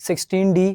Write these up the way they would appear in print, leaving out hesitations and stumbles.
16D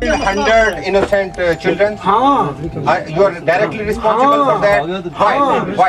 100 innocent children. You are directly responsible for that. Why?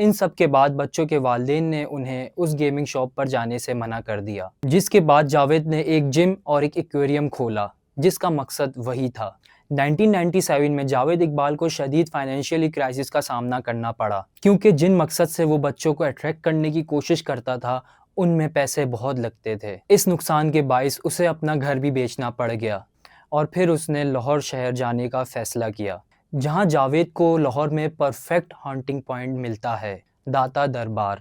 ان سب کے بعد بچوں کے والدین نے انہیں اس گیمنگ شاپ پر جانے سے منع کر دیا، جس کے بعد جاوید نے ایک جم اور ایک ایکویریم کھولا جس کا مقصد وہی تھا۔ 1997 میں جاوید اقبال کو شدید فائنینشیلی کرائسس کا سامنا کرنا پڑا، کیونکہ جن مقصد سے وہ بچوں کو اٹریکٹ کرنے کی کوشش کرتا تھا ان میں پیسے بہت لگتے تھے۔ اس نقصان کے باعث اسے اپنا گھر بھی بیچنا پڑ گیا اور پھر اس نے لاہور شہر جانے کا فیصلہ کیا، جہاں جاوید کو لاہور میں پرفیکٹ ہانٹنگ پوائنٹ ملتا ہے، داتا دربار،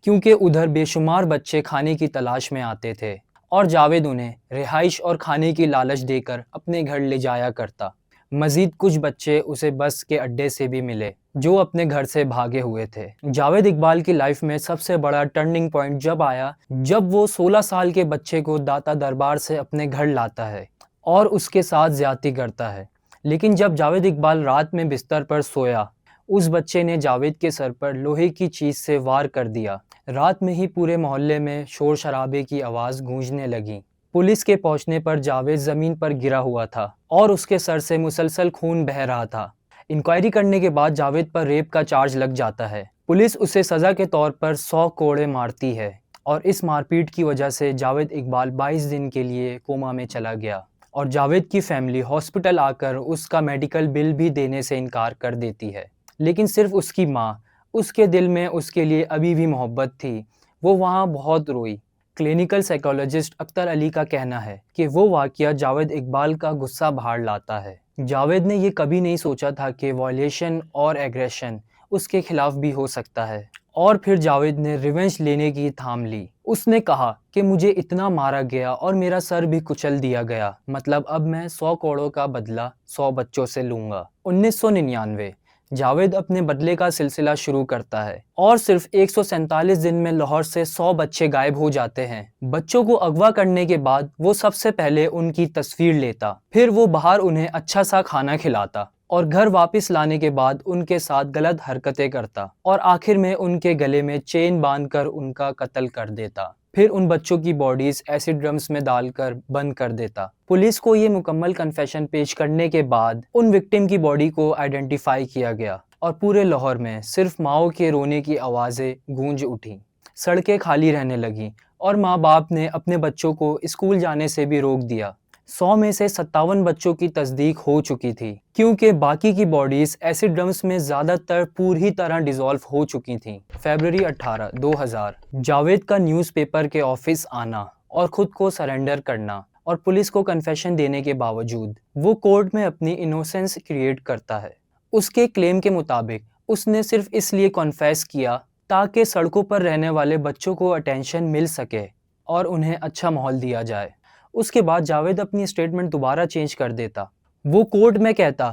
کیونکہ ادھر بے شمار بچے کھانے کی تلاش میں آتے تھے اور جاوید انہیں رہائش اور کھانے کی لالچ دے کر اپنے گھر لے جایا کرتا۔ مزید کچھ بچے اسے بس کے اڈے سے بھی ملے جو اپنے گھر سے بھاگے ہوئے تھے۔ جاوید اقبال کی لائف میں سب سے بڑا ٹرننگ پوائنٹ جب آیا جب وہ 16 سال کے بچے کو داتا دربار سے اپنے گھر لاتا ہے اور اس کے ساتھ زیادتی کرتا ہے، لیکن جب جاوید اقبال رات میں بستر پر سویا، اس بچے نے جاوید کے سر پر لوہے کی چیز سے وار کر دیا۔ رات میں ہی پورے محلے میں شور شرابے کی آواز گونجنے لگی۔ پولیس کے پہنچنے پر جاوید زمین پر گرا ہوا تھا اور اس کے سر سے مسلسل خون بہہ رہا تھا۔ انکوائری کرنے کے بعد جاوید پر ریپ کا چارج لگ جاتا ہے۔ پولیس اسے سزا کے طور پر 100 کوڑے مارتی ہے اور اس مار پیٹ کی وجہ سے جاوید اقبال 22 دن کے لیے کوما میں چلا گیا اور جاوید کی فیملی ہاسپٹل آ کر اس کا میڈیکل بل بھی دینے سے انکار کر دیتی ہے، لیکن صرف اس کی ماں، اس کے دل میں اس کے لیے ابھی بھی محبت تھی، وہ وہاں بہت روئی۔ کلینیکل سائیکالوجسٹ اختر علی کا کہنا ہے کہ وہ واقعہ جاوید اقبال کا غصہ باہر لاتا ہے۔ جاوید نے یہ کبھی نہیں سوچا تھا کہ وائلیشن اور ایگریشن اس کے خلاف بھی ہو سکتا ہے، اور پھر جاوید نے ریونج لینے کی تھام لی۔ اس نے کہا کہ مجھے اتنا مارا گیا اور میرا سر بھی کچل دیا گیا، مطلب اب میں 100 کوڑوں کا بدلہ 100 بچوں سے لوں گا۔ 1999 جاوید اپنے بدلے کا سلسلہ شروع کرتا ہے اور صرف 147 دن میں لاہور سے 100 بچے غائب ہو جاتے ہیں۔ بچوں کو اغوا کرنے کے بعد وہ سب سے پہلے ان کی تصویر لیتا، پھر وہ باہر انہیں اچھا سا کھانا کھلاتا اور گھر واپس لانے کے بعد ان کے ساتھ غلط حرکتیں کرتا اور آخر میں ان کے گلے میں چین باندھ کر ان کا قتل کر دیتا۔ پھر ان بچوں کی باڈیز ایسڈ ڈرمز میں ڈال کر بند کر دیتا۔ پولیس کو یہ مکمل کنفیشن پیش کرنے کے بعد ان وکٹم کی باڈی کو آئیڈینٹیفائی کیا گیا اور پورے لاہور میں صرف ماؤں کے رونے کی آوازیں گونج اٹھیں، سڑکیں خالی رہنے لگیں اور ماں باپ نے اپنے بچوں کو اسکول جانے سے بھی روک دیا۔ 100 میں سے 57 بچوں کی تصدیق ہو چکی تھی کیونکہ باقی کی باڈیز ایسڈ ڈرمز میں زیادہ تر پوری طرح ڈیزالو ہو چکی تھیں۔ فیبروری 18، 2000 جاوید کا نیوز پیپر کے آفس آنا اور خود کو سرنڈر کرنا اور پولیس کو کنفیشن دینے کے باوجود وہ کورٹ میں اپنی انوسنس کریٹ کرتا ہے۔ اس کے کلیم کے مطابق اس نے صرف اس لیے کنفیس کیا تاکہ سڑکوں پر رہنے والے بچوں کو اٹینشن مل سکے اور انہیں اچھا ماحول دیا جائے۔ اس کے بعد جاوید اپنی اسٹیٹمنٹ دوبارہ چینج کر دیتا۔ وہ کورٹ میں کہتا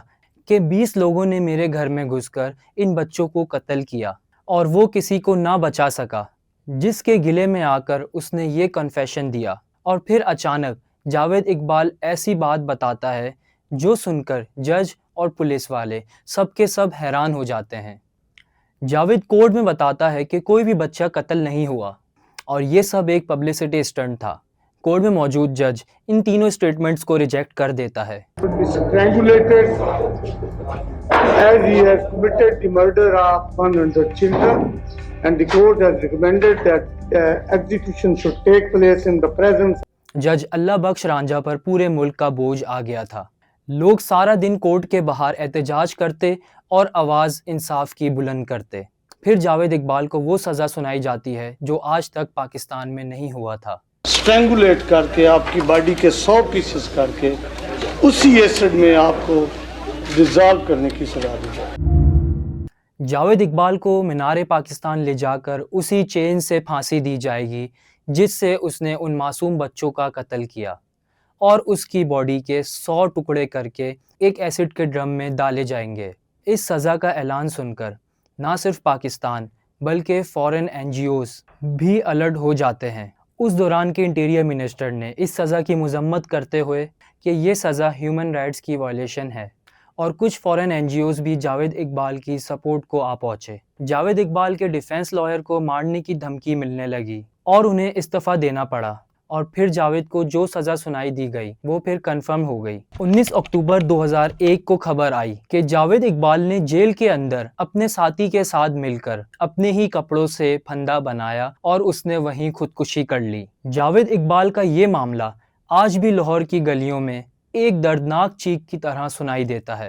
کہ 20 لوگوں نے میرے گھر میں گھس کر ان بچوں کو قتل کیا اور وہ کسی کو نہ بچا سکا، جس کے گلے میں آ کر اس نے یہ کنفیشن دیا۔ اور پھر اچانک جاوید اقبال ایسی بات بتاتا ہے جو سن کر جج اور پولیس والے سب کے سب حیران ہو جاتے ہیں۔ جاوید کورٹ میں بتاتا ہے کہ کوئی بھی بچہ قتل نہیں ہوا اور یہ سب ایک پبلسٹی اسٹنٹ تھا۔ کورٹ میں موجود جج ان تینوں سٹیٹمنٹس کو ریجیکٹ کر دیتا ہے۔ Should be strangulated as he has committed the murder of 100 children, and the court has recommended that execution should take place in the presence. جج اللہ بخش رانجھا پر پورے ملک کا بوجھ آ گیا تھا۔ لوگ سارا دن کورٹ کے باہر احتجاج کرتے اور آواز انصاف کی بلند کرتے۔ پھر جاوید اقبال کو وہ سزا سنائی جاتی ہے جو آج تک پاکستان میں نہیں ہوا تھا۔ اسٹرینگولیٹ کر کے آپ کی باڈی کے 100 پیسز کر کے اسی ایسڈ میں آپ کو ڈیزالو کرنے کی سزا دی جائے۔ جاوید اقبال کو مینار پاکستان لے جا کر اسی چین سے پھانسی دی جائے گی جس سے اس نے ان معصوم بچوں کا قتل کیا، اور اس کی باڈی کے 100 ٹکڑے کر کے ایک ایسڈ کے ڈرم میں ڈالے جائیں گے۔ اس سزا کا اعلان سن کر نہ صرف پاکستان بلکہ فورن NGOs بھی الرٹ ہو جاتے ہیں۔ اس دوران کے انٹیریئر منسٹر نے اس سزا کی مذمت کرتے ہوئے کہ یہ سزا ہیومن رائٹس کی وائلیشن ہے، اور کچھ فورن NGOs بھی جاوید اقبال کی سپورٹ کو آ پہنچے۔ جاوید اقبال کے ڈیفینس لائر کو مارنے کی دھمکی ملنے لگی اور انہیں استعفیٰ دینا پڑا، اور پھر جاوید کو جو سزا سنائی دی گئی وہ پھر کنفرم ہو گئی۔ 19 اکتوبر 2001 کو خبر آئی کہ جاوید اقبال نے جیل کے اندر اپنے ساتھی کے ساتھ مل کر اپنے ہی کپڑوں سے پھندا بنایا اور اس نے وہیں خودکشی کر لی۔ جاوید اقبال کا یہ معاملہ آج بھی لاہور کی گلیوں میں ایک دردناک چیخ کی طرح سنائی دیتا ہے۔